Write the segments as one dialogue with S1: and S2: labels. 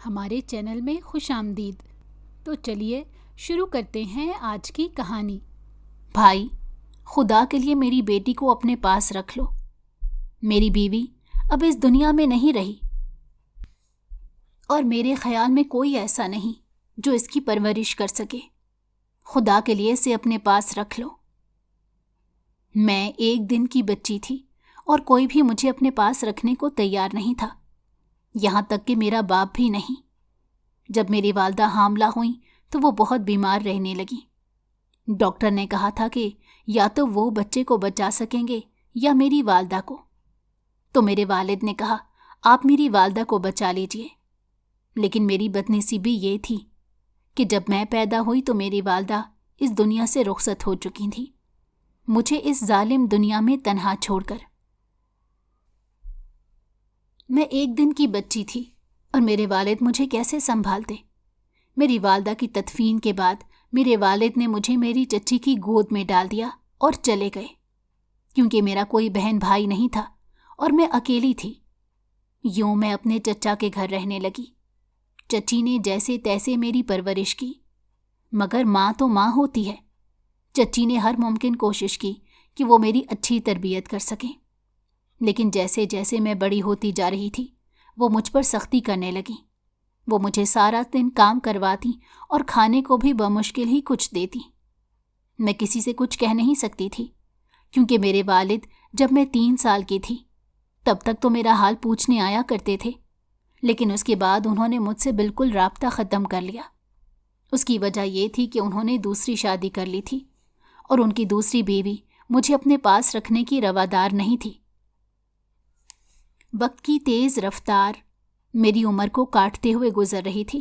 S1: ہمارے چینل میں خوش آمدید۔ تو چلیے شروع کرتے ہیں آج کی کہانی۔
S2: بھائی، خدا کے لیے میری بیٹی کو اپنے پاس رکھ لو۔ میری بیوی اب اس دنیا میں نہیں رہی اور میرے خیال میں کوئی ایسا نہیں جو اس کی پرورش کر سکے۔ خدا کے لیے اسے اپنے پاس رکھ لو۔ میں ایک دن کی بچی تھی اور کوئی بھی مجھے اپنے پاس رکھنے کو تیار نہیں تھا، یہاں تک کہ میرا باپ بھی نہیں۔ جب میری والدہ حاملہ ہوئیں تو وہ بہت بیمار رہنے لگی۔ ڈاکٹر نے کہا تھا کہ یا تو وہ بچے کو بچا سکیں گے یا میری والدہ کو۔ تو میرے والد نے کہا آپ میری والدہ کو بچا لیجئے، لیکن میری بدنصیبی یہ تھی کہ جب میں پیدا ہوئی تو میری والدہ اس دنیا سے رخصت ہو چکی تھی، مجھے اس ظالم دنیا میں تنہا چھوڑ کر۔ میں ایک دن کی بچی تھی اور میرے والد مجھے کیسے سنبھالتے؟ میری والدہ کی تدفین کے بعد میرے والد نے مجھے میری چچی کی گود میں ڈال دیا اور چلے گئے، کیونکہ میرا کوئی بہن بھائی نہیں تھا اور میں اکیلی تھی۔ یوں میں اپنے چچا کے گھر رہنے لگی۔ چچی نے جیسے تیسے میری پرورش کی، مگر ماں تو ماں ہوتی ہے۔ چچی نے ہر ممکن کوشش کی کہ وہ میری اچھی تربیت کر سکیں، لیکن جیسے جیسے میں بڑی ہوتی جا رہی تھی وہ مجھ پر سختی کرنے لگی۔ وہ مجھے سارا دن کام کرواتی اور کھانے کو بھی بمشکل ہی کچھ دیتی۔ میں کسی سے کچھ کہہ نہیں سکتی تھی، کیونکہ میرے والد جب میں 3 سال کی تھی تب تک تو میرا حال پوچھنے آیا کرتے تھے، لیکن اس کے بعد انہوں نے مجھ سے بالکل رابطہ ختم کر لیا۔ اس کی وجہ یہ تھی کہ انہوں نے دوسری شادی کر لی تھی اور ان کی دوسری بیوی مجھے اپنے پاس رکھنے کی روادار نہیں تھی۔ وقت کی تیز رفتار میری عمر کو کاٹتے ہوئے گزر رہی تھی۔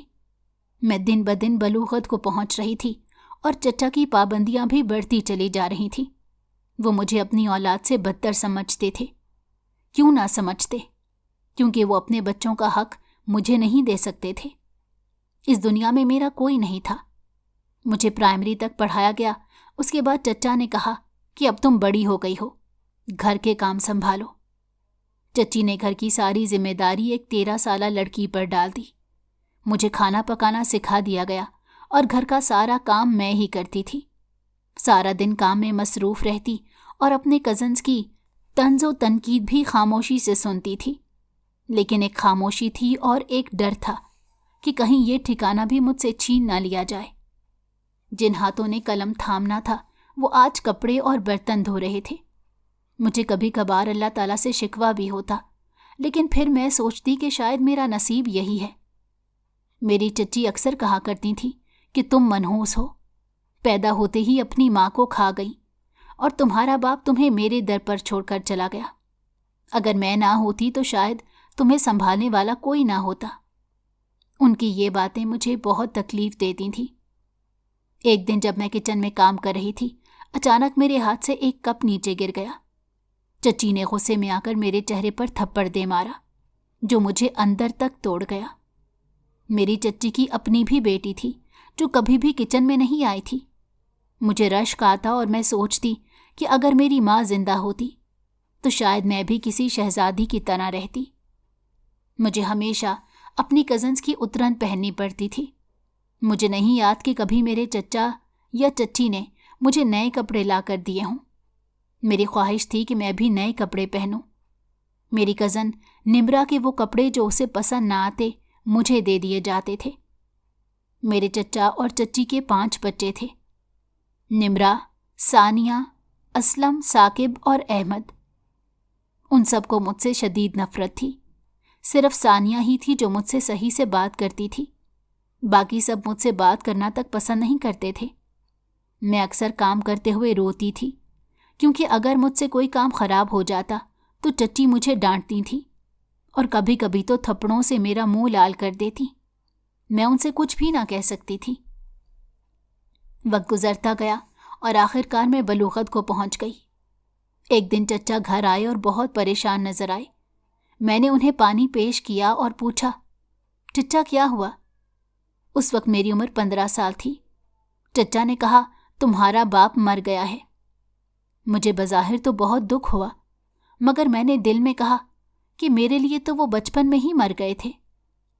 S2: میں دن بدن بلوغت کو پہنچ رہی تھی اور چچا کی پابندیاں بھی بڑھتی چلی جا رہی تھیں۔ وہ مجھے اپنی اولاد سے بدتر سمجھتے تھے۔ کیوں نہ سمجھتے؟ کیونکہ وہ اپنے بچوں کا حق مجھے نہیں دے سکتے تھے۔ اس دنیا میں میرا کوئی نہیں تھا۔ مجھے پرائمری تک پڑھایا گیا۔ اس کے بعد چچا نے کہا کہ اب تم بڑی ہو گئی ہو، گھر کے کام سنبھالو۔ چچی نے گھر کی ساری ذمہ داری ایک 13 سالہ لڑکی پر ڈال دی۔ مجھے کھانا پکانا سکھا دیا گیا اور گھر کا سارا کام میں ہی کرتی تھی۔ سارا دن کام میں مصروف رہتی اور اپنے کزنز کی طنز و تنقید بھی خاموشی سے سنتی تھی، لیکن ایک خاموشی تھی اور ایک ڈر تھا کہ کہیں یہ ٹھکانہ بھی مجھ سے چھین نہ لیا جائے۔ جن ہاتھوں نے قلم تھامنا تھا وہ آج کپڑے اور برتن دھو رہے تھے۔ مجھے کبھی کبھار اللہ تعالیٰ سے شکوہ بھی ہوتا، لیکن پھر میں سوچتی کہ شاید میرا نصیب یہی ہے۔ میری چچی اکثر کہا کرتی تھی کہ تم منحوس ہو، پیدا ہوتے ہی اپنی ماں کو کھا گئی اور تمہارا باپ تمہیں میرے در پر چھوڑ کر چلا گیا۔ اگر میں نہ ہوتی تو شاید تمہیں سنبھالنے والا کوئی نہ ہوتا۔ ان کی یہ باتیں مجھے بہت تکلیف دیتی تھیں۔ ایک دن جب میں کچن میں کام کر رہی تھی، اچانک میرے ہاتھ سے ایک کپ نیچے گر گیا۔ چچی نے غصے میں آ کر میرے چہرے پر تھپڑ دے مارا، جو مجھے اندر تک توڑ گیا۔ میری چچی کی اپنی بھی بیٹی تھی جو کبھی بھی کچن میں نہیں آئی تھی۔ مجھے رشک آتا اور میں سوچتی کہ اگر میری ماں زندہ ہوتی تو شاید میں بھی کسی شہزادی کی طرح رہتی۔ مجھے ہمیشہ اپنی کزنز کی اترن پہننی پڑتی تھی۔ مجھے نہیں یاد کہ کبھی میرے چچا یا چچی نے مجھے نئے کپڑے لا کر دیے ہوں۔ میری خواہش تھی کہ میں بھی نئے کپڑے پہنوں۔ میری کزن نمرا کے وہ کپڑے جو اسے پسند نہ آتے مجھے دے دیے جاتے تھے۔ میرے چچا اور چچی کے 5 بچے تھے، نمرا، ثانیہ، اسلم، ثاقب اور احمد۔ ان سب کو مجھ سے شدید نفرت تھی۔ صرف ثانیہ ہی تھی جو مجھ سے صحیح سے بات کرتی تھی، باقی سب مجھ سے بات کرنا تک پسند نہیں کرتے تھے۔ میں اکثر کام کرتے ہوئے روتی تھی، کیونکہ اگر مجھ سے کوئی کام خراب ہو جاتا تو چچی مجھے ڈانٹتی تھی اور کبھی کبھی تو تھپڑوں سے میرا منہ لال کر دیتی۔ میں ان سے کچھ بھی نہ کہہ سکتی تھی۔ وقت گزرتا گیا اور آخر کار میں بلوغت کو پہنچ گئی۔ ایک دن چچا گھر آئے اور بہت پریشان نظر آئے۔ میں نے انہیں پانی پیش کیا اور پوچھا، چچا کیا ہوا؟ اس وقت میری عمر 15 سال تھی۔ چچا نے کہا، تمہارا باپ مر گیا ہے۔ مجھے بظاہر تو بہت دکھ ہوا، مگر میں نے دل میں کہا کہ میرے لیے تو وہ بچپن میں ہی مر گئے تھے۔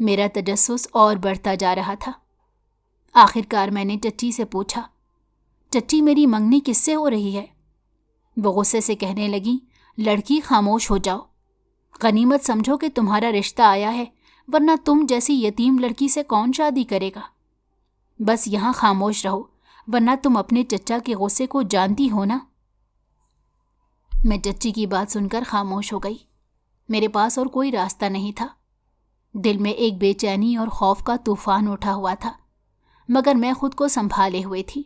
S2: میرا تجسس اور بڑھتا جا رہا تھا۔ آخرکار میں نے چچی سے پوچھا، چچی میری منگنی کس سے ہو رہی ہے؟ وہ غصے سے کہنے لگی، لڑکی خاموش ہو جاؤ، غنیمت سمجھو کہ تمہارا رشتہ آیا ہے، ورنہ تم جیسی یتیم لڑکی سے کون شادی کرے گا؟ بس یہاں خاموش رہو، ورنہ تم اپنے چچا کے غصے کو جانتی ہو نا۔ میں چچی کی بات سن کر خاموش ہو گئی۔ میرے پاس اور کوئی راستہ نہیں تھا۔ دل میں ایک بے چینی اور خوف کا طوفان اٹھا ہوا تھا، مگر میں خود کو سنبھالے ہوئے تھی۔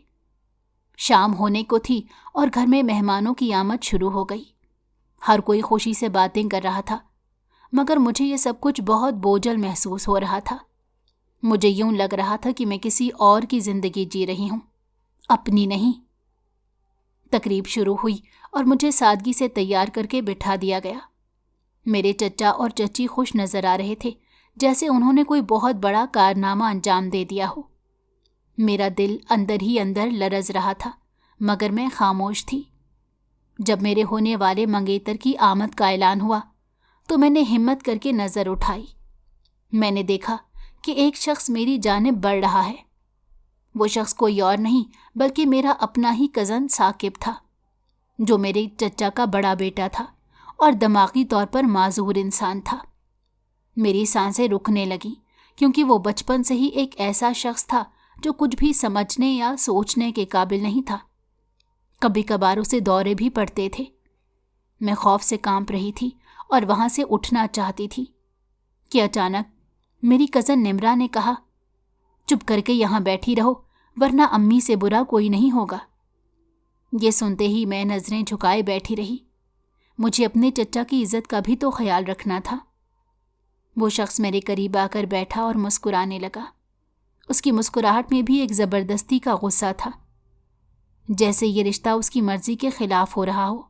S2: شام ہونے کو تھی اور گھر میں مہمانوں کی آمد شروع ہو گئی۔ ہر کوئی خوشی سے باتیں کر رہا تھا، مگر مجھے یہ سب کچھ بہت بوجھل محسوس ہو رہا تھا۔ مجھے یوں لگ رہا تھا کہ میں کسی اور کی زندگی جی رہی ہوں، اپنی نہیں۔ تقریب شروع ہوئی اور مجھے سادگی سے تیار کر کے بٹھا دیا گیا۔ میرے چچا اور چچی خوش نظر آ رہے تھے، جیسے انہوں نے کوئی بہت بڑا کارنامہ انجام دے دیا ہو۔ میرا دل اندر ہی اندر لرز رہا تھا، مگر میں خاموش تھی۔ جب میرے ہونے والے منگیتر کی آمد کا اعلان ہوا تو میں نے ہمت کر کے نظر اٹھائی۔ میں نے دیکھا کہ ایک شخص میری جانب بڑھ رہا ہے۔ وہ شخص کوئی اور نہیں بلکہ میرا اپنا ہی کزن ثاقب تھا، جو میرے چچا کا بڑا بیٹا تھا اور دماغی طور پر معذور انسان تھا۔ میری سانسیں رکنے لگیں، کیونکہ وہ بچپن سے ہی ایک ایسا شخص تھا جو کچھ بھی سمجھنے یا سوچنے کے قابل نہیں تھا۔ کبھی کبھار اسے دورے بھی پڑتے تھے۔ میں خوف سے کانپ رہی تھی اور وہاں سے اٹھنا چاہتی تھی کہ اچانک میری کزن نمرا نے کہا، چپ کر کے یہاں بیٹھی رہو، ورنہ امی سے برا کوئی نہیں ہوگا۔ یہ سنتے ہی میں نظریں جھکائے بیٹھی رہی۔ مجھے اپنے چچا کی عزت کا بھی تو خیال رکھنا تھا۔ وہ شخص میرے قریب آ کر بیٹھا اور مسکرانے لگا۔ اس کی مسکراہٹ میں بھی ایک زبردستی کا غصہ تھا، جیسے یہ رشتہ اس کی مرضی کے خلاف ہو رہا ہو۔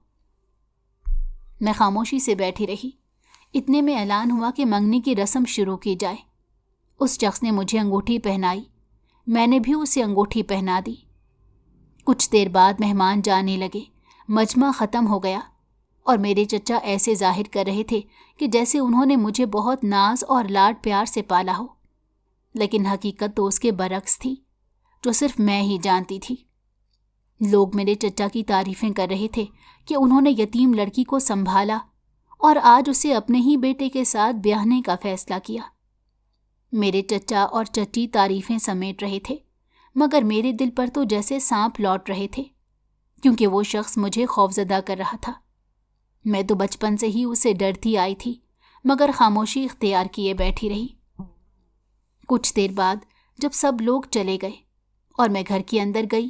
S2: میں خاموشی سے بیٹھی رہی۔ اتنے میں اعلان ہوا کہ منگنی کی رسم شروع کی جائے۔ اس شخص نے مجھے انگوٹھی پہنائی، میں نے بھی اسے انگوٹھی پہنا دی۔ کچھ دیر بعد مہمان جانے لگے، مجمع ختم ہو گیا اور میرے چچا ایسے ظاہر کر رہے تھے کہ جیسے انہوں نے مجھے بہت ناز اور لاڈ پیار سے پالا ہو، لیکن حقیقت تو اس کے برعکس تھی، جو صرف میں ہی جانتی تھی۔ لوگ میرے چچا کی تعریفیں کر رہے تھے کہ انہوں نے یتیم لڑکی کو سنبھالا اور آج اسے اپنے ہی بیٹے کے ساتھ بیاہنے کا فیصلہ کیا۔ میرے چچا اور چچی تعریفیں سمیٹ رہے تھے، مگر میرے دل پر تو جیسے سانپ لوٹ رہے تھے، کیونکہ وہ شخص مجھے خوفزدہ کر رہا تھا۔ میں تو بچپن سے ہی اسے ڈرتی آئی تھی، مگر خاموشی اختیار کیے بیٹھی رہی۔ کچھ دیر بعد جب سب لوگ چلے گئے اور میں گھر کے اندر گئی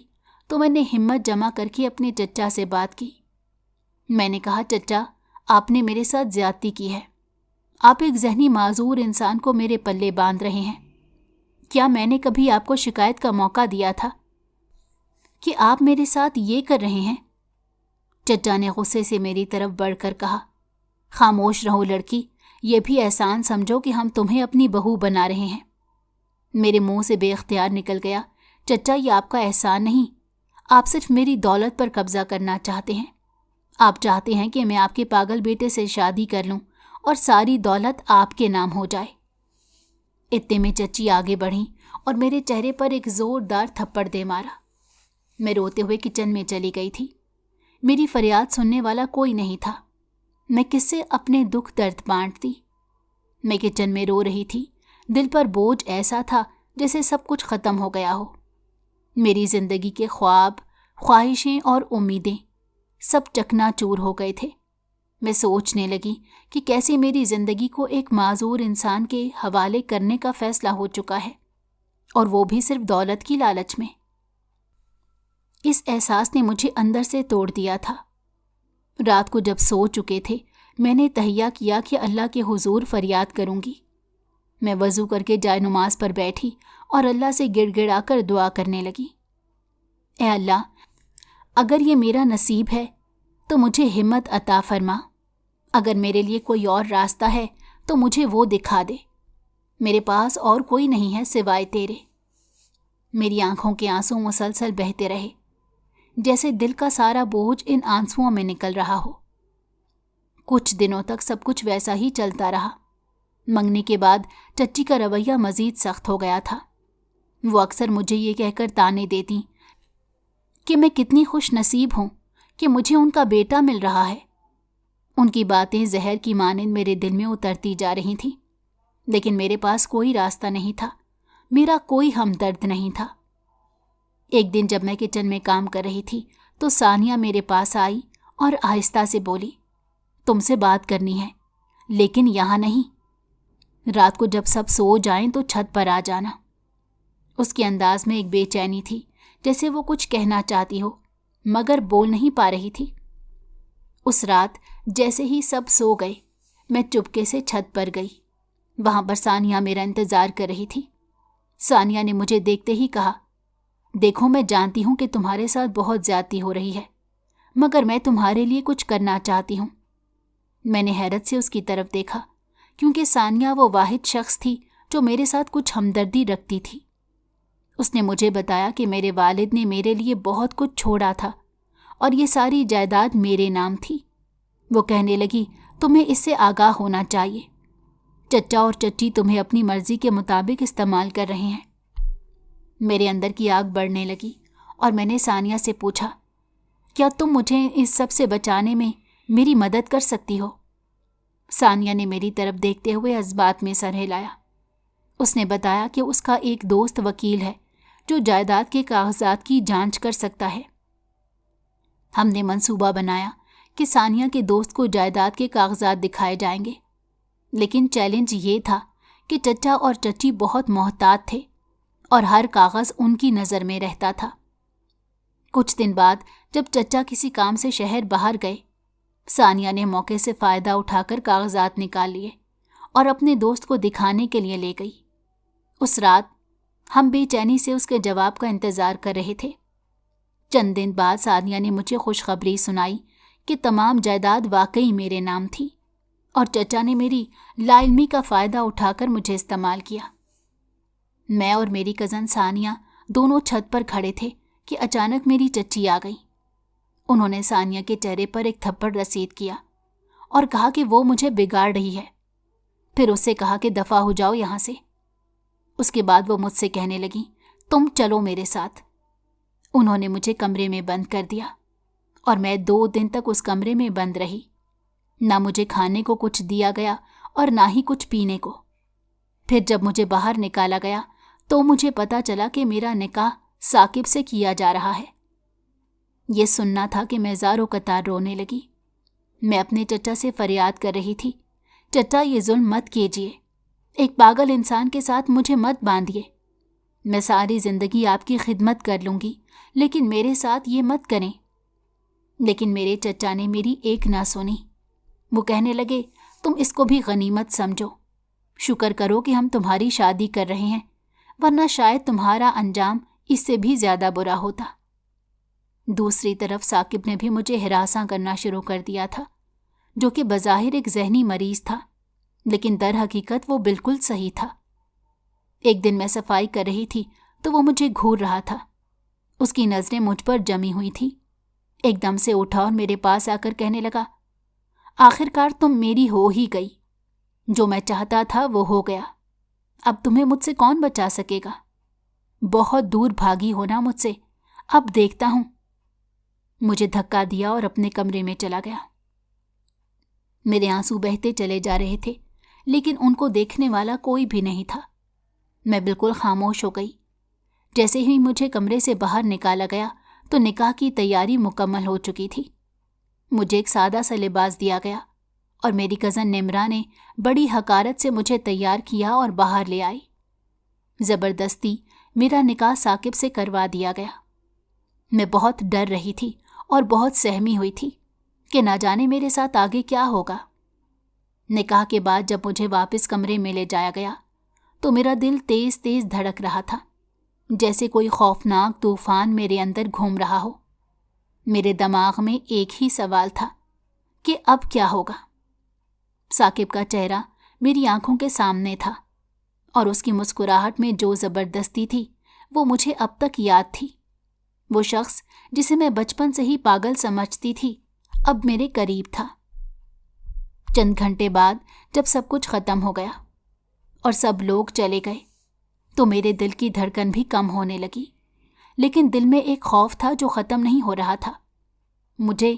S2: تو میں نے ہمت جمع کر کے اپنے چچا سے بات کی۔ میں نے کہا، چچا، آپ نے میرے ساتھ زیادتی کی ہے۔ آپ ایک ذہنی معذور انسان کو میرے پلے باندھ رہے ہیں۔ کیا میں نے کبھی آپ کو شکایت کا موقع دیا تھا کہ آپ میرے ساتھ یہ کر رہے ہیں؟ چچا نے غصے سے میری طرف بڑھ کر کہا، خاموش رہو لڑکی، یہ بھی احسان سمجھو کہ ہم تمہیں اپنی بہو بنا رہے ہیں۔ میرے منہ سے بے اختیار نکل گیا، چچا، یہ آپ کا احسان نہیں، آپ صرف میری دولت پر قبضہ کرنا چاہتے ہیں۔ آپ چاہتے ہیں کہ میں آپ کے پاگل بیٹے سے شادی کر لوں اور ساری دولت آپ کے نام ہو جائے۔ اتنے میں چچی آگے بڑھیں اور میرے چہرے پر ایک زوردار تھپڑ دے مارا۔ میں روتے ہوئے کچن میں چلی گئی تھی۔ میری فریاد سننے والا کوئی نہیں تھا۔ میں کس سے اپنے دکھ درد بانٹتی؟ میں کچن میں رو رہی تھی۔ دل پر بوجھ ایسا تھا جیسے سب کچھ ختم ہو گیا ہو۔ میری زندگی کے خواب، خواہشیں اور امیدیں سب چکنا چور ہو گئے تھے۔ میں سوچنے لگی کہ کیسے میری زندگی کو ایک معذور انسان کے حوالے کرنے کا فیصلہ ہو چکا ہے، اور وہ بھی صرف دولت کی لالچ میں۔ اس احساس نے مجھے اندر سے توڑ دیا تھا۔ رات کو جب سو چکے تھے، میں نے تہیہ کیا کہ اللہ کے حضور فریاد کروں گی۔ میں وضو کر کے جائے نماز پر بیٹھی اور اللہ سے گڑ گڑا کر دعا کرنے لگی، اے اللہ، اگر یہ میرا نصیب ہے تو مجھے ہمت عطا فرما، اگر میرے لیے کوئی اور راستہ ہے تو مجھے وہ دکھا دے۔ میرے پاس اور کوئی نہیں ہے سوائے تیرے۔ میری آنکھوں کے آنسو مسلسل بہتے رہے، جیسے دل کا سارا بوجھ ان آنسوؤں میں نکل رہا ہو۔ کچھ دنوں تک سب کچھ ویسا ہی چلتا رہا، منگنے کے بعد چچی کا رویہ مزید سخت ہو گیا تھا۔ وہ اکثر مجھے یہ کہہ کر تانے دیتی کہ میں کتنی خوش نصیب ہوں کہ مجھے ان کا بیٹا مل رہا ہے۔ ان کی باتیں زہر کی مانند میرے دل میں اترتی جا رہی تھیں، لیکن میرے پاس کوئی راستہ نہیں تھا، میرا کوئی ہمدرد نہیں تھا۔ ایک دن جب میں کچن میں کام کر رہی تھی تو ثانیہ میرے پاس آئی اور آہستہ سے بولی، تم سے بات کرنی ہے، لیکن یہاں نہیں، رات کو جب سب سو جائیں تو چھت پر آ جانا۔ اس کے انداز میں ایک بے چینی تھی، جیسے وہ کچھ کہنا چاہتی ہو مگر بول نہیں پا رہی تھی۔ اس رات جیسے ہی سب سو گئے میں چپکے سے چھت پر گئی۔ وہاں پر ثانیہ میرا انتظار کر رہی تھی۔ ثانیہ نے مجھے دیکھتے ہی کہا، دیکھو میں جانتی ہوں کہ تمہارے ساتھ بہت زیادتی ہو رہی ہے، مگر میں تمہارے لیے کچھ کرنا چاہتی ہوں۔ میں نے حیرت سے اس کی طرف دیکھا، کیونکہ ثانیہ وہ واحد شخص تھی جو میرے ساتھ کچھ ہمدردی رکھتی تھی۔ اس نے مجھے بتایا کہ میرے والد نے میرے لیے بہت کچھ چھوڑا تھا اور یہ ساری جائیداد میرے نام تھی۔ وہ کہنے لگی، تمہیں اس سے آگاہ ہونا چاہیے، چچا اور چچی تمہیں اپنی مرضی کے مطابق استعمال کر رہے ہیں۔ میرے اندر کی آگ بڑھنے لگی اور میں نے ثانیہ سے پوچھا، کیا تم مجھے اس سب سے بچانے میں میری مدد کر سکتی ہو؟ ثانیہ نے میری طرف دیکھتے ہوئے جذبات میں سر ہلایا۔ اس نے بتایا کہ اس کا ایک دوست وکیل ہے جو جائیداد کے کاغذات کی جانچ کر سکتا ہے۔ ہم نے منصوبہ بنایا کہ ثانیہ کے دوست کو جائیداد کے کاغذات دکھائے جائیں گے، لیکن چیلنج یہ تھا کہ چچا اور چچی بہت محتاط تھے اور ہر کاغذ ان کی نظر میں رہتا تھا۔ کچھ دن بعد جب چچا کسی کام سے شہر باہر گئے، ثانیہ نے موقع سے فائدہ اٹھا کر کاغذات نکال لیے اور اپنے دوست کو دکھانے کے لیے لے گئی۔ اس رات ہم بے چینی سے اس کے جواب کا انتظار کر رہے تھے۔ چند دن بعد ثانیہ نے مجھے خوشخبری سنائی کہ تمام جائیداد واقعی میرے نام تھی اور چچا نے میری لا علمی کا فائدہ اٹھا کر مجھے استعمال کیا۔ میں اور میری کزن ثانیہ دونوں چھت پر کھڑے تھے کہ اچانک میری چچی آ گئی۔ انہوں نے ثانیہ کے چہرے پر ایک تھپڑ رسید کیا اور کہا کہ وہ مجھے بگاڑ رہی ہے، پھر اس سے کہا کہ دفع ہو جاؤ یہاں سے۔ اس کے بعد وہ مجھ سے کہنے لگی، تم چلو میرے ساتھ۔ انہوں نے مجھے کمرے میں بند کر دیا اور میں 2 دن تک اس کمرے میں بند رہی۔ نہ مجھے کھانے کو کچھ دیا گیا اور نہ ہی کچھ پینے کو۔ پھر جب مجھے باہر نکالا گیا تو مجھے پتا چلا کہ میرا نکاح ثاقب سے کیا جا رہا ہے۔ یہ سننا تھا کہ میں زار و قطار رونے لگی۔ میں اپنے چچا سے فریاد کر رہی تھی، چچا یہ ظلم مت کیجیے، ایک پاگل انسان کے ساتھ مجھے مت باندھیے۔ میں ساری زندگی آپ کی خدمت کر لوں گی، لیکن میرے ساتھ یہ مت کریں۔ لیکن میرے چچا نے میری ایک نہ سنی۔ وہ کہنے لگے، تم اس کو بھی غنیمت سمجھو، شکر کرو کہ ہم تمہاری شادی کر رہے ہیں، ورنہ شاید تمہارا انجام اس سے بھی زیادہ برا ہوتا۔ دوسری طرف ثاقب نے بھی مجھے ہراساں کرنا شروع کر دیا تھا، جو کہ بظاہر ایک ذہنی مریض تھا، لیکن در حقیقت وہ بالکل صحیح تھا۔ ایک دن میں صفائی کر رہی تھی تو وہ مجھے گھور رہا تھا۔ اس کی نظریں مجھ پر جمی ہوئی تھی۔ ایک دم سے اٹھا اور میرے پاس آ کر کہنے لگا، آخرکار تم میری ہو ہی گئی، جو میں چاہتا تھا وہ ہو گیا، اب تمہیں مجھ سے کون بچا سکے گا؟ بہت دور بھاگی ہونا مجھ سے، اب دیکھتا ہوں۔ مجھے دھکا دیا اور اپنے کمرے میں چلا گیا۔ میرے آنسو بہتے چلے جا رہے تھے، لیکن ان کو دیکھنے والا کوئی بھی نہیں تھا۔ میں بالکل خاموش ہو گئی۔ جیسے ہی مجھے کمرے سے باہر نکالا گیا تو نکاح کی تیاری مکمل ہو چکی تھی۔ مجھے ایک سادہ سا لباس دیا گیا اور میری کزن نمرا نے بڑی حقارت سے مجھے تیار کیا اور باہر لے آئی۔ زبردستی میرا نکاح ثاقب سے کروا دیا گیا۔ میں بہت ڈر رہی تھی اور بہت سہمی ہوئی تھی کہ نہ جانے میرے ساتھ آگے کیا ہوگا۔ نکاح کے بعد جب مجھے واپس کمرے میں لے جایا گیا تو میرا دل تیز تیز دھڑک رہا تھا، جیسے کوئی خوفناک طوفان میرے اندر گھوم رہا ہو۔ میرے دماغ میں ایک ہی سوال تھا کہ اب کیا ہوگا۔ ثاقب کا چہرہ میری آنکھوں کے سامنے تھا اور اس کی مسکراہٹ میں جو زبردستی تھی وہ مجھے اب تک یاد تھی۔ وہ شخص جسے میں بچپن سے ہی پاگل سمجھتی تھی اب میرے قریب تھا۔ چند گھنٹے بعد جب سب کچھ ختم ہو گیا اور سب لوگ چلے گئے تو میرے دل کی دھڑکن بھی کم ہونے لگی، لیکن دل میں ایک خوف تھا جو ختم نہیں ہو رہا تھا۔ مجھے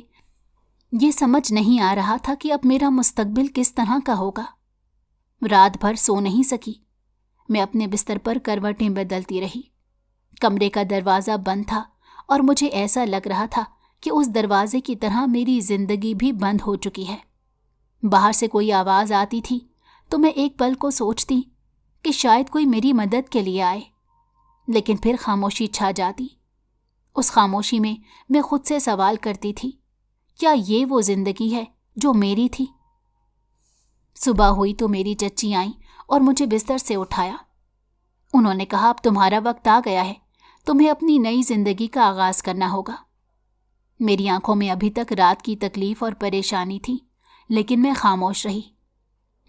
S2: یہ سمجھ نہیں آ رہا تھا کہ اب میرا مستقبل کس طرح کا ہوگا۔ رات بھر سو نہیں سکی۔ میں اپنے بستر پر کروٹیں بدلتی رہی۔ کمرے کا دروازہ بند تھا اور مجھے ایسا لگ رہا تھا کہ اس دروازے کی طرح میری زندگی بھی بند ہو چکی ہے۔ باہر سے کوئی آواز آتی تھی تو میں ایک پل کو سوچتی کہ شاید کوئی میری مدد کے لیے آئے، لیکن پھر خاموشی چھا جاتی۔ اس خاموشی میں میں خود سے سوال کرتی تھی، کیا یہ وہ زندگی ہے جو میری تھی؟ صبح ہوئی تو میری چچی آئیں اور مجھے بستر سے اٹھایا۔ انہوں نے کہا، اب تمہارا وقت آ گیا ہے، تمہیں اپنی نئی زندگی کا آغاز کرنا ہوگا۔ میری آنکھوں میں ابھی تک رات کی تکلیف اور پریشانی تھی، لیکن میں خاموش رہی۔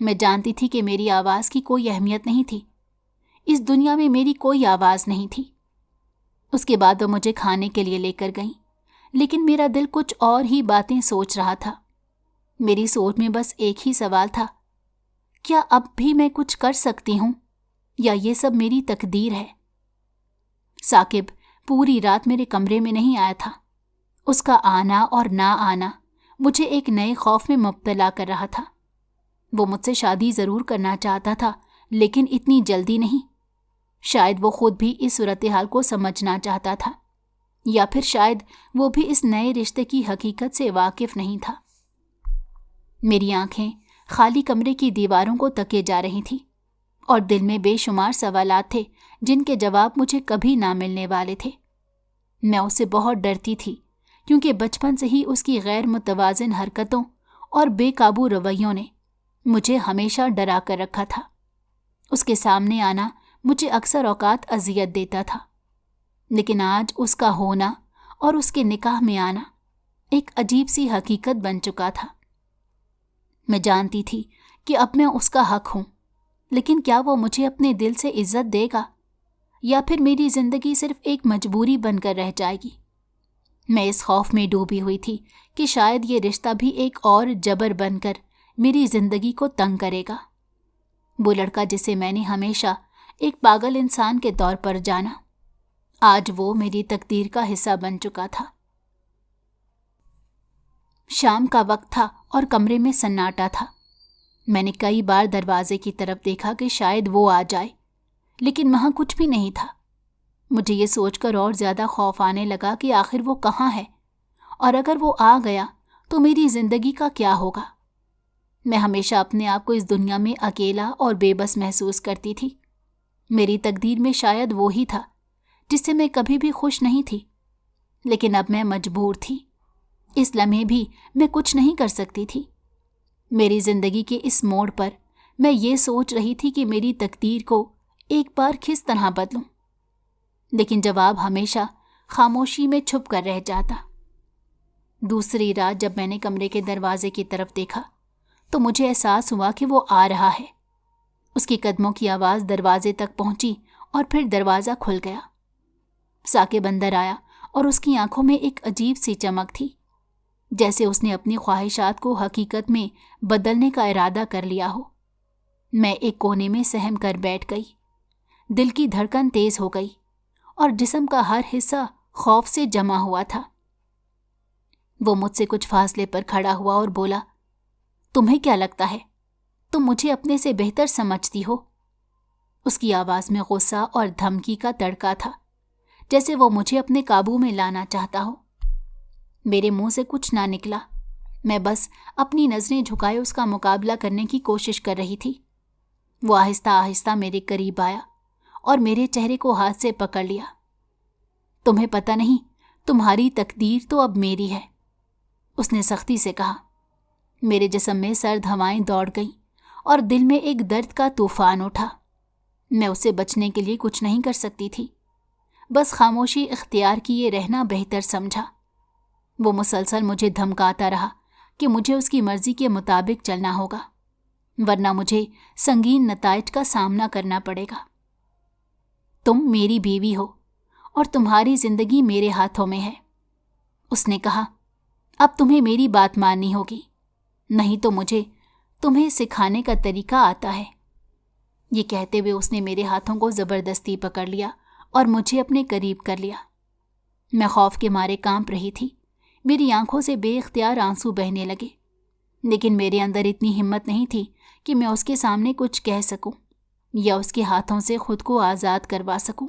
S2: میں جانتی تھی کہ میری آواز کی کوئی اہمیت نہیں تھی، اس دنیا میں میری کوئی آواز نہیں تھی۔ اس کے بعد وہ مجھے کھانے کے لیے لے کر گئیں، لیکن میرا دل کچھ اور ہی باتیں سوچ رہا تھا۔ میری سوچ میں بس ایک ہی سوال تھا، کیا اب بھی میں کچھ کر سکتی ہوں یا یہ سب میری تقدیر ہے؟ ثاقب پوری رات میرے کمرے میں نہیں آیا تھا۔ اس کا آنا اور نہ آنا مجھے ایک نئے خوف میں مبتلا کر رہا تھا۔ وہ مجھ سے شادی ضرور کرنا چاہتا تھا، لیکن اتنی جلدی نہیں۔ شاید وہ خود بھی اس صورتحال کو سمجھنا چاہتا تھا، یا پھر شاید وہ بھی اس نئے رشتے کی حقیقت سے واقف نہیں تھا۔ میری آنکھیں خالی کمرے کی دیواروں کو تکے جا رہی تھیں اور دل میں بے شمار سوالات تھے جن کے جواب مجھے کبھی نہ ملنے والے تھے۔ میں اس سے بہت ڈرتی تھی، کیونکہ بچپن سے ہی اس کی غیر متوازن حرکتوں اور بے قابو رویوں نے مجھے ہمیشہ ڈرا کر رکھا تھا۔ اس کے سامنے آنا مجھے اکثر اوقات اذیت دیتا تھا، لیکن آج اس کا ہونا اور اس کے نکاح میں آنا ایک عجیب سی حقیقت بن چکا تھا۔ میں جانتی تھی کہ اب میں اس کا حق ہوں، لیکن کیا وہ مجھے اپنے دل سے عزت دے گا یا پھر میری زندگی صرف ایک مجبوری بن کر رہ جائے گی؟ میں اس خوف میں ڈوبی ہوئی تھی کہ شاید یہ رشتہ بھی ایک اور جبر بن کر میری زندگی کو تنگ کرے گا۔ وہ لڑکا جسے میں نے ہمیشہ ایک پاگل انسان کے طور پر جانا، آج وہ میری تقدیر کا حصہ بن چکا تھا۔ شام کا وقت تھا اور کمرے میں سناٹا تھا۔ میں نے کئی بار دروازے کی طرف دیکھا کہ شاید وہ آ جائے، لیکن وہاں کچھ بھی نہیں تھا۔ مجھے یہ سوچ کر اور زیادہ خوف آنے لگا کہ آخر وہ کہاں ہے، اور اگر وہ آ گیا تو میری زندگی کا کیا ہوگا؟ میں ہمیشہ اپنے آپ کو اس دنیا میں اکیلا اور بے بس محسوس کرتی تھی۔ میری تقدیر میں شاید وہی تھا جس سے میں کبھی بھی خوش نہیں تھی، لیکن اب میں مجبور تھی۔ اس لمحے بھی میں کچھ نہیں کر سکتی تھی۔ میری زندگی کے اس موڑ پر میں یہ سوچ رہی تھی کہ میری تقدیر کو ایک بار کس طرح بدلوں، لیکن جواب ہمیشہ خاموشی میں چھپ کر رہ جاتا۔ دوسری رات جب میں نے کمرے کے دروازے کی طرف دیکھا تو مجھے احساس ہوا کہ وہ آ رہا ہے۔ اس کی قدموں کی آواز دروازے تک پہنچی اور پھر دروازہ کھل گیا۔ ثاقب اندر آیا اور اس کی آنکھوں میں ایک عجیب سی چمک تھی، جیسے اس نے اپنی خواہشات کو حقیقت میں بدلنے کا ارادہ کر لیا ہو۔ میں ایک کونے میں سہم کر بیٹھ گئی۔ دل کی دھڑکن تیز ہو گئی اور جسم کا ہر حصہ خوف سے جمع ہوا تھا۔ وہ مجھ سے کچھ فاصلے پر کھڑا ہوا اور بولا، تمہیں کیا لگتا ہے تم مجھے اپنے سے بہتر سمجھتی ہو؟ اس کی آواز میں غصہ اور دھمکی کا تڑکا تھا، جیسے وہ مجھے اپنے قابو میں لانا چاہتا ہو۔ میرے منہ سے کچھ نہ نکلا، میں بس اپنی نظریں جھکائے اس کا مقابلہ کرنے کی کوشش کر رہی تھی۔ وہ آہستہ آہستہ میرے قریب آیا اور میرے چہرے کو ہاتھ سے پکڑ لیا۔ تمہیں پتہ نہیں، تمہاری تقدیر تو اب میری ہے، اس نے سختی سے کہا۔ میرے جسم میں سرد ہوائیں دوڑ گئیں اور دل میں ایک درد کا طوفان اٹھا۔ میں اسے بچنے کے لیے کچھ نہیں کر سکتی تھی، بس خاموشی اختیار کیے رہنا بہتر سمجھا۔ وہ مسلسل مجھے دھمکاتا رہا کہ مجھے اس کی مرضی کے مطابق چلنا ہوگا، ورنہ مجھے سنگین نتائج کا سامنا کرنا پڑے گا۔ تم میری بیوی ہو اور تمہاری زندگی میرے ہاتھوں میں ہے، اس نے کہا۔ اب تمہیں میری بات ماننی ہوگی، نہیں تو مجھے تمہیں سکھانے کا طریقہ آتا ہے۔ یہ کہتے ہوئے اس نے میرے ہاتھوں کو زبردستی پکڑ لیا اور مجھے اپنے قریب کر لیا۔ میں خوف کے مارے کانپ رہی تھی۔ میری آنکھوں سے بے اختیار آنسو بہنے لگے، لیکن میرے اندر اتنی ہمت نہیں تھی کہ میں اس کے سامنے کچھ کہہ سکوں یا اس کے ہاتھوں سے خود کو آزاد کروا سکوں۔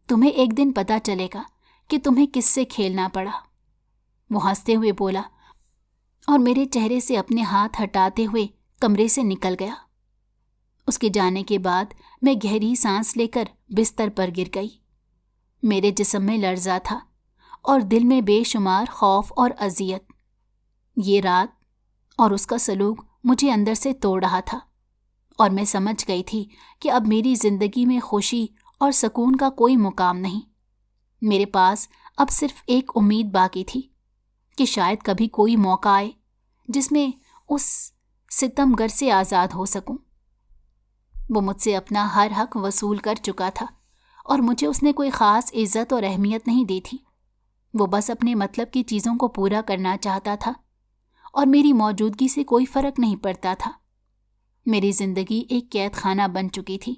S2: تمہیں ایک دن پتہ چلے گا کہ تمہیں کس سے کھیلنا پڑا، وہ ہنستے ہوئے بولا اور میرے چہرے سے اپنے ہاتھ ہٹاتے ہوئے کمرے سے نکل گیا۔ اس کے جانے کے بعد میں گہری سانس لے کر بستر پر گر گئی۔ میرے جسم میں لرزہ تھا اور دل میں بے شمار خوف اور اذیت۔ یہ رات اور اس کا سلوک مجھے اندر سے توڑ رہا تھا، اور میں سمجھ گئی تھی کہ اب میری زندگی میں خوشی اور سکون کا کوئی مقام نہیں۔ میرے پاس اب صرف ایک امید باقی تھی کہ شاید کبھی کوئی موقع آئے جس میں اس ستم گر سے آزاد ہو سکوں۔ وہ مجھ سے اپنا ہر حق وصول کر چکا تھا اور مجھے اس نے کوئی خاص عزت اور اہمیت نہیں دی تھی۔ وہ بس اپنے مطلب کی چیزوں کو پورا کرنا چاہتا تھا اور میری موجودگی سے کوئی فرق نہیں پڑتا تھا۔ میری زندگی ایک قید خانہ بن چکی تھی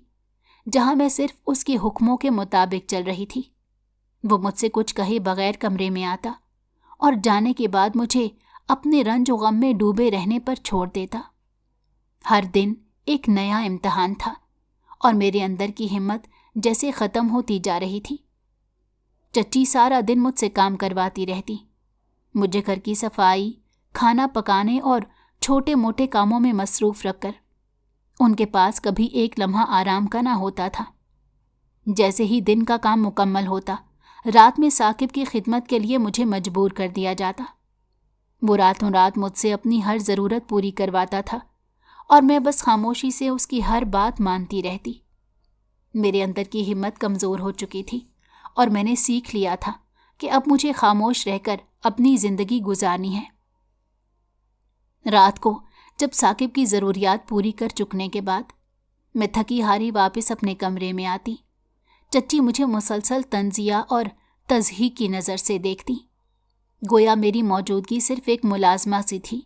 S2: جہاں میں صرف اس کے حکموں کے مطابق چل رہی تھی۔ وہ مجھ سے کچھ کہے بغیر کمرے میں آتا اور جانے کے بعد مجھے اپنے رنج و غم میں ڈوبے رہنے پر چھوڑ دیتا۔ ہر دن ایک نیا امتحان تھا اور میرے اندر کی ہمت جیسے ختم ہوتی جا رہی تھی۔ چچی سارا دن مجھ سے کام کرواتی رہتی، مجھے گھر کی صفائی، کھانا پکانے اور چھوٹے موٹے کاموں میں مصروف رکھ کر۔ ان کے پاس کبھی ایک لمحہ آرام کا نہ ہوتا تھا۔ جیسے ہی دن کا کام مکمل ہوتا، رات میں ثاقب کی خدمت کے لیے مجھے مجبور کر دیا جاتا۔ وہ راتوں رات مجھ سے اپنی ہر ضرورت پوری کرواتا تھا اور میں بس خاموشی سے اس کی ہر بات مانتی رہتی۔ میرے اندر کی ہمت کمزور ہو چکی تھی اور میں نے سیکھ لیا تھا کہ اب مجھے خاموش رہ کر اپنی زندگی گزارنی ہے۔ رات کو جب ثاقب کی ضروریات پوری کر چکنے کے بعد میں تھکی ہاری واپس اپنے کمرے میں آتی، چچی مجھے مسلسل طنزیہ اور تضحیک کی نظر سے دیکھتی، گویا میری موجودگی صرف ایک ملازمہ سی تھی۔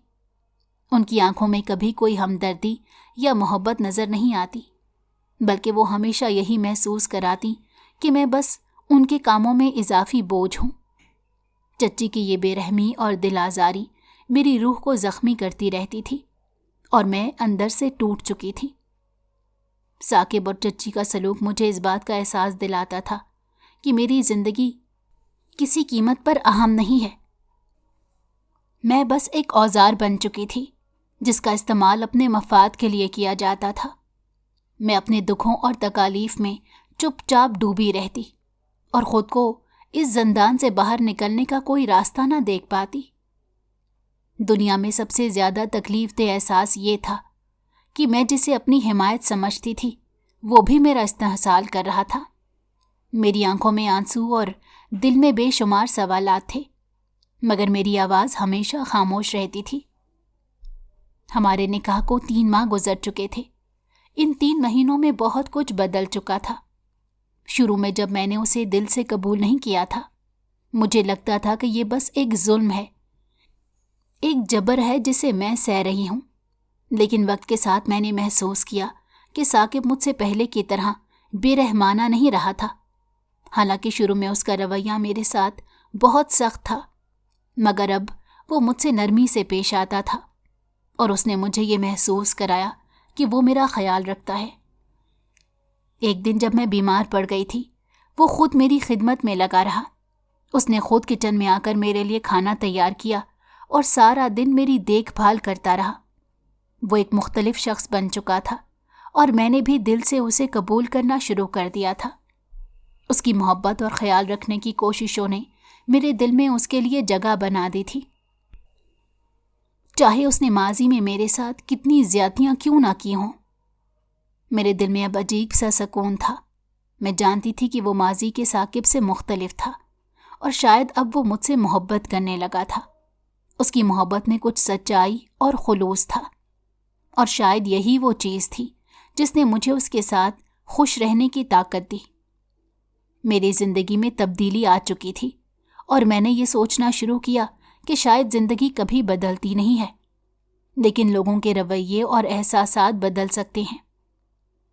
S2: ان کی آنکھوں میں کبھی کوئی ہمدردی یا محبت نظر نہیں آتی، بلکہ وہ ہمیشہ یہی محسوس کراتی کہ میں بس ان کے کاموں میں اضافی بوجھ ہوں۔ چچی کی یہ بے رحمی اور دل آزاری میری روح کو زخمی کرتی رہتی تھی اور میں اندر سے ٹوٹ چکی تھی۔ ثاقب اور چچی کا سلوک مجھے اس بات کا احساس دلاتا تھا کہ میری زندگی کسی قیمت پر اہم نہیں ہے۔ میں بس ایک اوزار بن چکی تھی جس کا استعمال اپنے مفاد کے لیے کیا جاتا تھا۔ میں اپنے دکھوں اور تکالیف میں چپ چاپ ڈوبی رہتی اور خود کو اس زندان سے باہر نکلنے کا کوئی راستہ نہ دیکھ پاتی۔ دنیا میں سب سے زیادہ تکلیف دہ احساس یہ تھا کہ میں جسے اپنی حمایت سمجھتی تھی وہ بھی میرا استحصال کر رہا تھا۔ میری آنکھوں میں آنسو اور دل میں بے شمار سوالات تھے، مگر میری آواز ہمیشہ خاموش رہتی تھی۔ ہمارے نکاح کو 3 ماہ گزر چکے تھے۔ ان 3 مہینوں میں بہت کچھ بدل چکا تھا۔ شروع میں جب میں نے اسے دل سے قبول نہیں کیا تھا، مجھے لگتا تھا کہ یہ بس ایک ظلم ہے، ایک جبر ہے جسے میں سہ رہی ہوں۔ لیکن وقت کے ساتھ میں نے محسوس کیا کہ ثاقب مجھ سے پہلے کی طرح بے رحمانہ نہیں رہا تھا۔ حالانکہ شروع میں اس کا رویہ میرے ساتھ بہت سخت تھا، مگر اب وہ مجھ سے نرمی سے پیش آتا تھا اور اس نے مجھے یہ محسوس کرایا کہ وہ میرا خیال رکھتا ہے۔ ایک دن جب میں بیمار پڑ گئی تھی، وہ خود میری خدمت میں لگا رہا۔ اس نے خود کچن میں آ کر میرے لیے کھانا تیار کیا اور سارا دن میری دیکھ بھال کرتا رہا۔ وہ ایک مختلف شخص بن چکا تھا اور میں نے بھی دل سے اسے قبول کرنا شروع کر دیا تھا۔ اس کی محبت اور خیال رکھنے کی کوششوں نے میرے دل میں اس کے لیے جگہ بنا دی تھی، چاہے اس نے ماضی میں میرے ساتھ کتنی زیادتیاں کیوں نہ کی ہوں۔ میرے دل میں اب عجیب سا سکون تھا۔ میں جانتی تھی کہ وہ ماضی کے ثاقب سے مختلف تھا اور شاید اب وہ مجھ سے محبت کرنے لگا تھا۔ اس کی محبت میں کچھ سچائی اور خلوص تھا، اور شاید یہی وہ چیز تھی جس نے مجھے اس کے ساتھ خوش رہنے کی طاقت دی۔ میری زندگی میں تبدیلی آ چکی تھی اور میں نے یہ سوچنا شروع کیا کہ شاید زندگی کبھی بدلتی نہیں ہے، لیکن لوگوں کے رویے اور احساسات بدل سکتے ہیں۔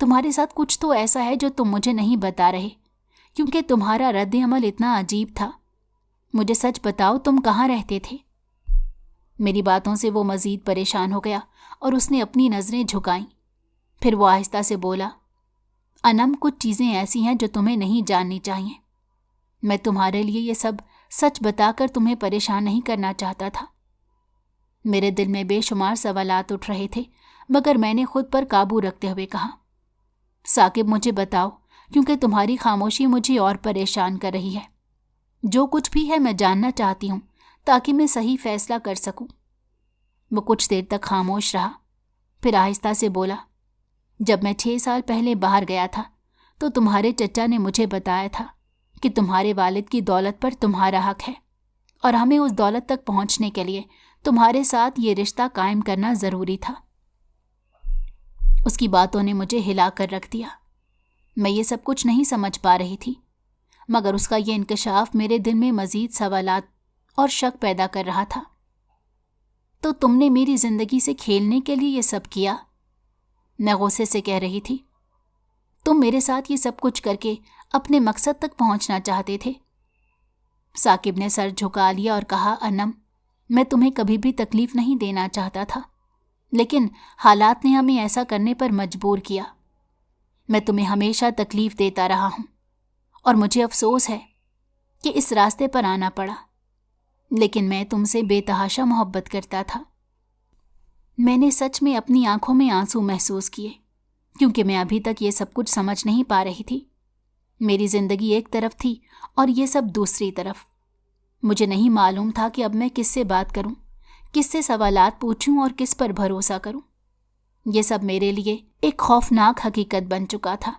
S2: تمہارے ساتھ کچھ تو ایسا ہے جو تم مجھے نہیں بتا رہے، کیونکہ تمہارا رد عمل اتنا عجیب تھا۔ مجھے سچ بتاؤ، تم کہاں رہتے تھے؟ میری باتوں سے وہ مزید پریشان ہو گیا اور اس نے اپنی نظریں جھکائیں۔ پھر وہ آہستہ سے بولا، انم، کچھ چیزیں ایسی ہیں جو تمہیں نہیں جاننی چاہیے۔ میں تمہارے لیے یہ سب سچ بتا کر تمہیں پریشان نہیں کرنا چاہتا تھا۔ میرے دل میں بے شمار سوالات اٹھ رہے تھے، مگر میں نے خود پر قابو رکھتے ہوئے کہا، ثاقب، مجھے بتاؤ، کیونکہ تمہاری خاموشی مجھے اور پریشان کر رہی ہے۔ جو کچھ بھی ہے میں جاننا چاہتی ہوں تاکہ میں صحیح فیصلہ کر سکوں۔ وہ کچھ دیر تک خاموش رہا، پھر آہستہ سے بولا، جب میں 6 سال پہلے باہر گیا تھا تو تمہارے چچا نے مجھے بتایا تھا کہ تمہارے والد کی دولت پر تمہارا حق ہے اور ہمیں اس دولت تک پہنچنے کے لیے تمہارے ساتھ یہ رشتہ قائم کرنا ضروری تھا۔ اس کی باتوں نے مجھے ہلا کر رکھ دیا۔ میں یہ سب کچھ نہیں سمجھ پا رہی تھی، مگر اس کا یہ انکشاف میرے دل میں مزید سوالات اور شک پیدا کر رہا تھا۔ تو تم نے میری زندگی سے کھیلنے کے لیے یہ سب کیا؟ میں غصے سے کہہ رہی تھی۔ تم میرے ساتھ یہ سب کچھ کر کے اپنے مقصد تک پہنچنا چاہتے تھے۔ ثاقب نے سر جھکا لیا اور کہا، انم، میں تمہیں کبھی بھی تکلیف نہیں دینا چاہتا تھا، لیکن حالات نے ہمیں ایسا کرنے پر مجبور کیا۔ میں تمہیں ہمیشہ تکلیف دیتا رہا ہوں اور مجھے افسوس ہے کہ اس راستے پر آنا پڑا، لیکن میں تم سے بے تحاشا محبت کرتا تھا۔ میں نے سچ میں اپنی آنکھوں میں آنسو محسوس کیے، کیونکہ میں ابھی تک یہ سب کچھ سمجھ نہیں پا رہی تھی۔ میری زندگی ایک طرف تھی اور یہ سب دوسری طرف۔ مجھے نہیں معلوم تھا کہ اب میں کس سے بات کروں، کس سے سوالات پوچھوں اور کس پر بھروسہ کروں۔ یہ سب میرے لیے ایک خوفناک حقیقت بن چکا تھا،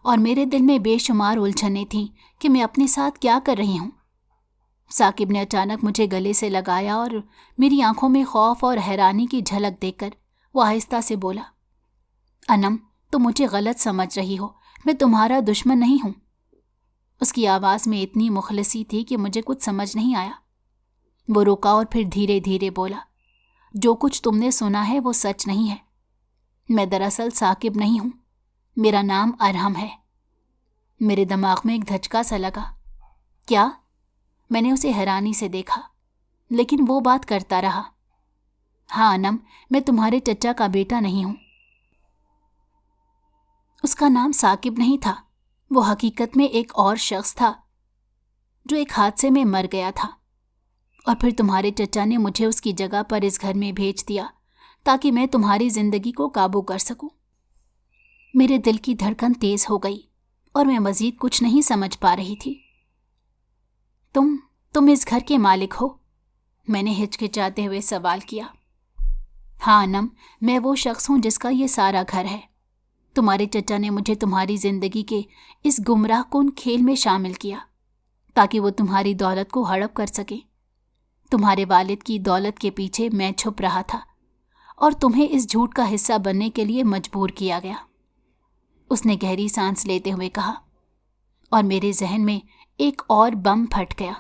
S2: اور میرے دل میں بے شمار الجھنیں تھیں کہ میں اپنے ساتھ کیا کر رہی ہوں۔ ثاقب نے اچانک مجھے گلے سے لگایا اور میری آنکھوں میں خوف اور حیرانی کی جھلک دیکھ کر وہ آہستہ سے بولا، انم، تم مجھے غلط سمجھ رہی ہو، میں تمہارا دشمن نہیں ہوں۔ اس کی آواز میں اتنی مخلصی تھی کہ مجھے کچھ سمجھ نہیں آیا۔ وہ رکا اور پھر دھیرے دھیرے بولا، جو کچھ تم نے سنا ہے وہ سچ نہیں ہے۔ میں دراصل ثاقب نہیں ہوں، میرا نام ارحم ہے۔ میرے دماغ میں ایک دھچکا سا لگا۔ کیا؟ میں نے اسے حیرانی سے دیکھا، لیکن وہ بات کرتا رہا، ہاں انم، میں تمہارے چچا کا بیٹا نہیں ہوں۔ اس کا نام ثاقب نہیں تھا، وہ حقیقت میں ایک اور شخص تھا جو ایک حادثے میں مر گیا تھا، اور پھر تمہارے چچا نے مجھے اس کی جگہ پر اس گھر میں بھیج دیا تاکہ میں تمہاری زندگی کو قابو کر سکوں۔ میرے دل کی دھڑکن تیز ہو گئی اور میں مزید کچھ نہیں سمجھ پا رہی تھی۔ تم اس گھر کے مالک ہو؟ میں نے ہچکچاتے ہوئے سوال کیا۔ ہاں انم، میں وہ شخص ہوں جس کا یہ سارا گھر ہے۔ تمہارے چچا نے مجھے تمہاری زندگی کے اس گمراہ کن کھیل میں شامل کیا تاکہ وہ تمہاری دولت کو ہڑپ کر سکے۔ تمہارے والد کی دولت کے پیچھے میں چھپ رہا تھا اور تمہیں اس جھوٹ کا حصہ بننے کے لیے مجبور کیا گیا۔ اس نے گہری سانس لیتے ہوئے کہا، اور میرے ذہن میں ایک اور بم پھٹ گیا۔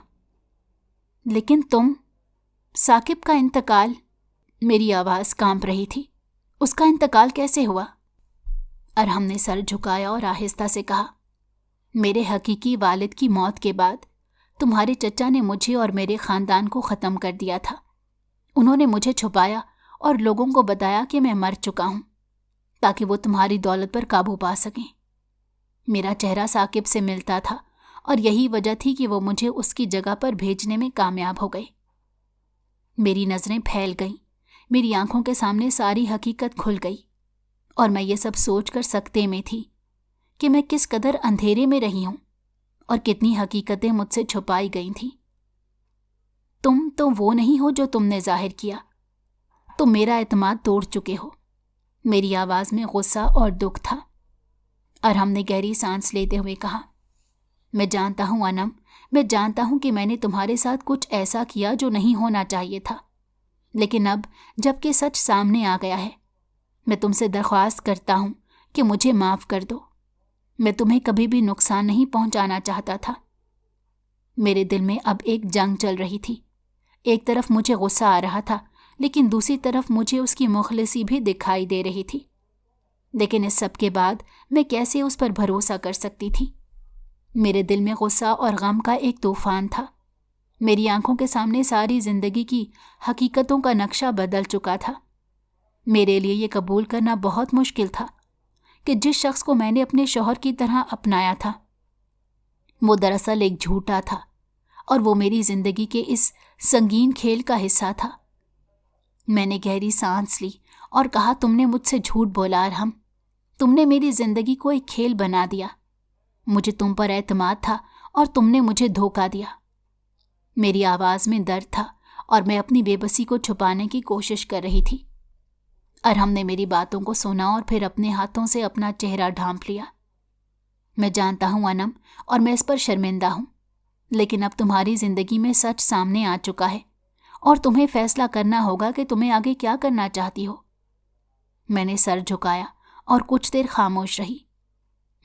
S2: لیکن ثاقب کا انتقال، میری آواز کانپ رہی تھی، اس کا انتقال کیسے ہوا؟ ارحم نے سر جھکایا اور آہستہ سے کہا، میرے حقیقی والد کی موت کے بعد تمہارے چچا نے مجھے اور میرے خاندان کو ختم کر دیا تھا۔ انہوں نے مجھے چھپایا اور لوگوں کو بتایا کہ میں مر چکا ہوں تاکہ وہ تمہاری دولت پر قابو پا سکیں۔ میرا چہرہ ثاقب سے ملتا تھا اور یہی وجہ تھی کہ وہ مجھے اس کی جگہ پر بھیجنے میں کامیاب ہو گئے۔ میری نظریں پھیل گئیں، میری آنکھوں کے سامنے ساری حقیقت کھل گئی، اور میں یہ سب سوچ کر سکتے میں تھی کہ میں کس قدر اندھیرے میں رہی ہوں اور کتنی حقیقتیں مجھ سے چھپائی گئی تھیں۔ تم تو وہ نہیں ہو جو تم نے ظاہر کیا، تم میرا اعتماد توڑ چکے ہو۔ میری آواز میں غصہ اور دکھ تھا۔ ارحم نے گہری سانس لیتے ہوئے کہا، میں جانتا ہوں انم، میں جانتا ہوں کہ میں نے تمہارے ساتھ کچھ ایسا کیا جو نہیں ہونا چاہیے تھا، لیکن اب جب کہ سچ سامنے آ گیا ہے، میں تم سے درخواست کرتا ہوں کہ مجھے معاف کر دو۔ میں تمہیں کبھی بھی نقصان نہیں پہنچانا چاہتا تھا۔ میرے دل میں اب ایک جنگ چل رہی تھی۔ ایک طرف مجھے غصہ آ رہا تھا، لیکن دوسری طرف مجھے اس کی مخلصی بھی دکھائی دے رہی تھی۔ لیکن اس سب کے بعد میں کیسے اس پر بھروسہ کر سکتی تھی؟ میرے دل میں غصہ اور غم کا ایک طوفان تھا۔ میری آنکھوں کے سامنے ساری زندگی کی حقیقتوں کا نقشہ بدل چکا تھا۔ میرے لیے یہ قبول کرنا بہت مشکل تھا کہ جس شخص کو میں نے اپنے شوہر کی طرح اپنایا تھا وہ دراصل ایک جھوٹا تھا، اور وہ میری زندگی کے اس سنگین کھیل کا حصہ تھا۔ میں نے گہری سانس لی اور کہا، تم نے مجھ سے جھوٹ بولا ارحم، تم نے میری زندگی کو ایک کھیل بنا دیا۔ مجھے تم پر اعتماد تھا اور تم نے مجھے دھوکہ دیا۔ میری آواز میں درد تھا اور میں اپنی بے بسی کو چھپانے کی کوشش کر رہی تھی۔ ارحم نے میری باتوں کو سنا اور پھر اپنے ہاتھوں سے اپنا چہرہ ڈھانپ لیا۔ میں جانتا ہوں انم، اور میں اس پر شرمندہ ہوں، لیکن اب تمہاری زندگی میں سچ سامنے آ چکا ہے اور تمہیں فیصلہ کرنا ہوگا کہ تمہیں آگے کیا کرنا چاہتی ہو۔ میں نے سر جھکایا اور کچھ دیر خاموش رہی۔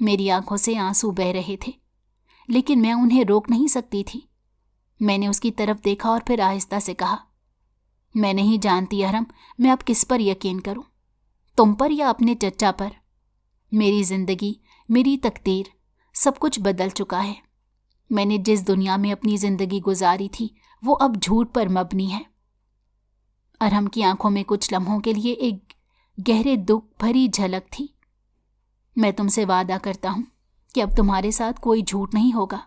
S2: میری آنکھوں سے آنسو بہہ رہے تھے، لیکن میں انہیں روک نہیں سکتی تھی۔ میں نے اس کی طرف دیکھا اور پھر آہستہ سے کہا، میں نہیں جانتی ارحم، میں اب کس پر یقین کروں، تم پر یا اپنے چچا پر؟ میری زندگی، میری تقدیر، سب کچھ بدل چکا ہے۔ میں نے جس دنیا میں اپنی زندگی گزاری تھی وہ اب جھوٹ پر مبنی ہے۔ ارحم کی آنکھوں میں کچھ لمحوں کے لیے ایک گہرے دکھ بھری جھلک تھی۔ میں تم سے وعدہ کرتا ہوں کہ اب تمہارے ساتھ کوئی جھوٹ نہیں ہوگا۔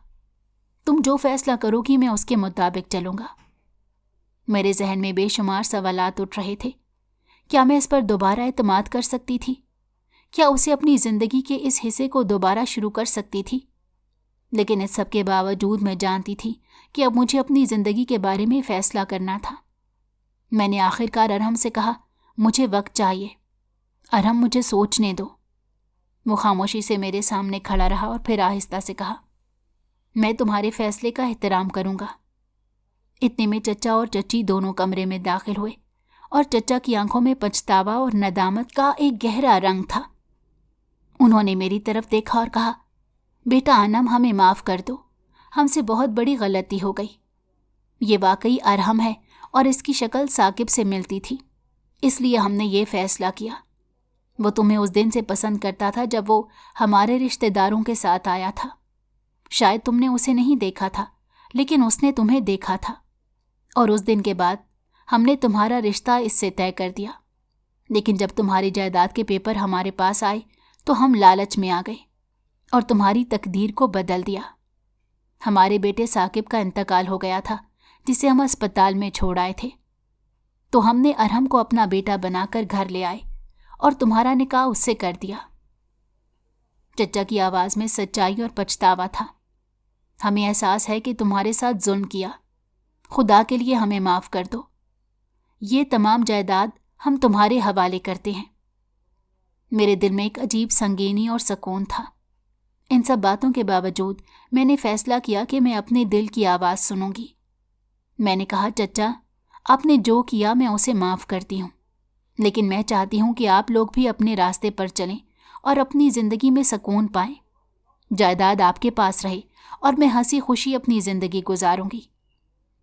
S2: تم جو فیصلہ کرو گی میں اس کے مطابق چلوں گا۔ میرے ذہن میں بے شمار سوالات اٹھ رہے تھے۔ کیا میں اس پر دوبارہ اعتماد کر سکتی تھی؟ کیا اسے اپنی زندگی کے اس حصے کو دوبارہ شروع کر سکتی تھی؟ لیکن اس سب کے باوجود میں جانتی تھی کہ اب مجھے اپنی زندگی کے بارے میں فیصلہ کرنا تھا۔ میں نے آخر کار ارحم سے کہا، مجھے وقت چاہیے، ارحم مجھے سوچنے دو۔ وہ خاموشی سے میرے سامنے کھڑا رہا اور پھر آہستہ سے کہا، میں تمہارے فیصلے کا احترام کروں گا۔ اتنے میں چچا اور چچی دونوں کمرے میں داخل ہوئے اور چچا کی آنکھوں میں پچھتاوا اور ندامت کا ایک گہرا رنگ تھا۔ انہوں نے میری طرف دیکھا اور کہا، بیٹا انم، ہمیں معاف کر دو، ہم سے بہت بڑی غلطی ہو گئی۔ یہ واقعی ارحم ہے اور اس کی شکل ثاقب سے ملتی تھی، اس لیے ہم نے یہ فیصلہ کیا۔ وہ تمہیں اس دن سے پسند کرتا تھا جب وہ ہمارے رشتہ داروں کے ساتھ آیا تھا۔ شاید تم نے اسے نہیں دیکھا تھا، لیکن اس نے تمہیں دیکھا تھا، اور اس دن کے بعد ہم نے تمہارا رشتہ اس سے طے کر دیا۔ لیکن جب تمہاری جائیداد کے پیپر ہمارے پاس آئے تو ہم لالچ میں آ گئے اور تمہاری تقدیر کو بدل دیا۔ ہمارے بیٹے ثاقب کا انتقال ہو گیا تھا، جسے ہم اسپتال میں چھوڑ آئے تھے، تو ہم نے ارحم کو اپنا بیٹا بنا کر گھر لے آئے اور تمہارا نکاح اس سے کر دیا۔ چچا کی آواز میں سچائی اور پچھتاوا تھا۔ ہمیں احساس ہے کہ تمہارے ساتھ ظلم کیا، خدا کے لیے ہمیں معاف کر دو۔ یہ تمام جائیداد ہم تمہارے حوالے کرتے ہیں۔ میرے دل میں ایک عجیب سنگینی اور سکون تھا۔ ان سب باتوں کے باوجود میں نے فیصلہ کیا کہ میں اپنے دل کی آواز سنوں گی۔ میں نے کہا، چچا، آپ نے جو کیا میں اسے معاف کرتی ہوں، لیکن میں چاہتی ہوں کہ آپ لوگ بھی اپنے راستے پر چلیں اور اپنی زندگی میں سکون پائیں۔ جائیداد آپ کے پاس رہے اور میں ہنسی خوشی اپنی زندگی گزاروں گی۔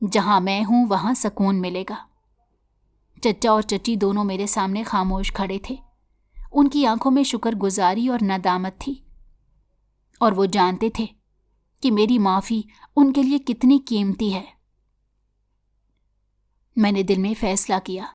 S2: جہاں میں ہوں وہاں سکون ملے گا۔ چچا اور چچی دونوں میرے سامنے خاموش کھڑے تھے۔ ان کی آنکھوں میں شکر گزاری اور ندامت تھی، اور وہ جانتے تھے کہ میری معافی ان کے لیے کتنی قیمتی ہے۔ میں نے دل میں فیصلہ کیا